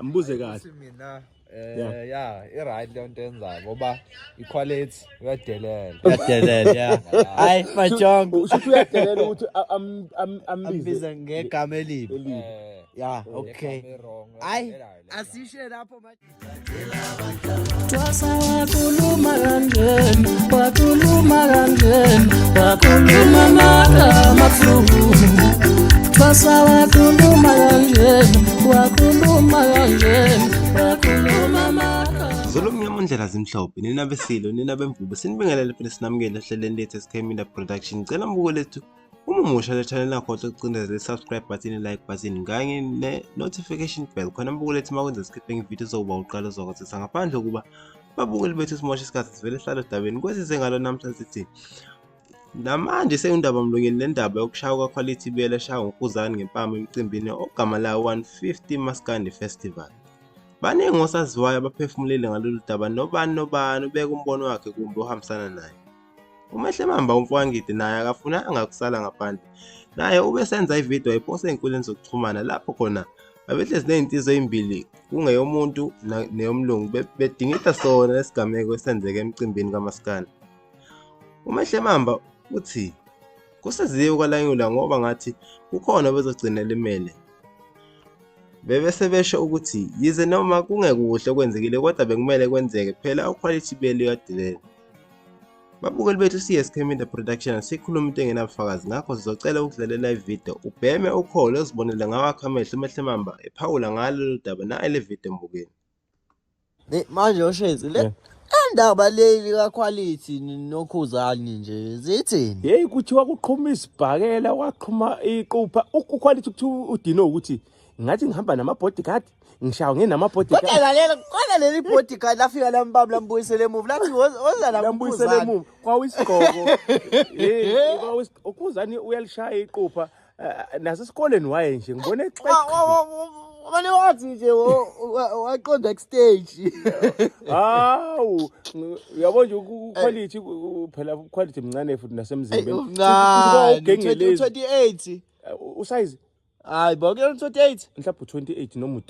Mbuze kahle. Mina i-right le nto enzayo ngoba i-quality uyadelela. Yeah. Hayi majongo. Usho uyadelela ukuthi Ambiza ngegama elibi. Yeah, okay. Hayi Asishe lapho manje. Twasa wakuluma kanjeni, wakuluma kanjeni, wakuluma mafuhu. Twasa wakuluma kanjeni, wakuluma kanjeni, wakuluma mafuhu. Zolomnyama ndlela zimhlophe nina besilo nina bemvubu sinibingelele phela sinamukele ehlelweni lethu eSKmedia Production. Cela mbuko lethu uma umusha le channel lakho ucindezela le subscribe button, like button kanye ne notification bell khona mbuko lethu makwenza sikhiphe video zokuba uqala uzokwazi ngaphandle kuba babukeli bethu simosha isikhathi sivele hlala edabeni kwesize ngalo namhlanje sithi namanje seyindaba mlonyeni lendaba yokushawa quality bele Eshawa UKhuzani Ngempama emcimbini ogama la 150 Maskandi Festival. Baningi osaziwayo abaphefumulile ngalolu daba nobani ubeka umbono wakhe kumbe ohambisana naye. Mehlemamba umfowangidi naye akafuna angakusala ngaphandle. Naye ube senza ivideo eposta ezinkundleni zokuxhumana lapho khona abehlezi nezinsizwa ezimbili kungeyomuntu neyomlungu bedingida sona lesigameko esenzeke emcimbini kaMaskandi. Mehlemamba uthi kuseziwe kwalanyula ngoba ngathi kukhona bezogcina lemele. Bebese besho ukuthi yize noma kungeke kuhle kwenzekile kodwa bekumele kwenzeke phela uquality bele yadelela. Babukeli bethu siSKmedia Production sikhuluma into engenabufakazi ngakho sizocela ukudlalela ivideo ubheme ukholo uzibonele ngawakho amehlo Mehlemamba ephawula ngalo daba na le video embukeni. manje oshezi le ndaba leli ka quality noKhuzani nje zithini? Hey kuthiwa kuqhuma isibhakela waqhuma iqupha uquality ukuthi udino ukuthi ngathi ngihamba nama-bodyguard ngishawa nginama-bodyguard. Kodwa leli bodyguard lafika lambamba lambuyisele emuva lathi woza lambuyisele emuva kwawisigqoko. UKhuzani uyalishaya iqupha nasesikoleni waye nje ngibone Manje wathi nje waqonda backstage. Hawu uyabona nje uquality phela uquality mncane futhi nasemzimbeni. Ugengelezi 28 usize hayi bonke 28 mhlawumbe 28 noma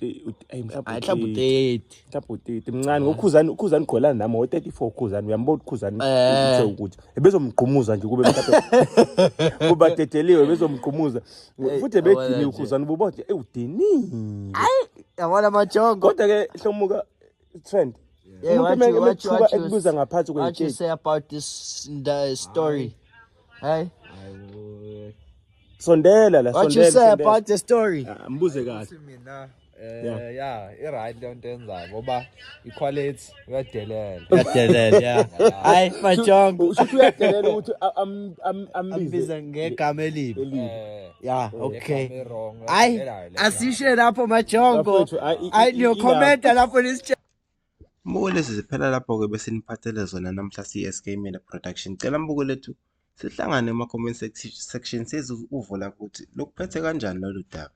mhlawumbe 38 mncane ngoKhuzani gqolana nami ngo34 uKhuzani uyambona uKhuzani uthe ukuthi ebezomgqumuza nje kube mhlawumbe kuba dedeliwe bezomgqumuza futhi bedini uKhuzani ubona nje udini hayi yabona majongo kodwa ke hlomuka trend what ekubuza ngaphansi what you say about this story hey sondela la what you say about the story mbuze kahle. Mina i-right le nto enzayo ngoba i-quality uyadelela. Yeah. Hayi majongo. Usho uyadelela ukuthi ambiza ngegama elibi. Yeah, okay. Wrong. Hayi asishe lapho majongo. Hayi no comment lapho lesi Mbuko lezi ziphela lapho ke bese niphathele zona namhla siSKmedia Production. Cela mbuko lethu sihlangane ema comment section sezuvula ukuthi lokuphethe kanjani lolu daba.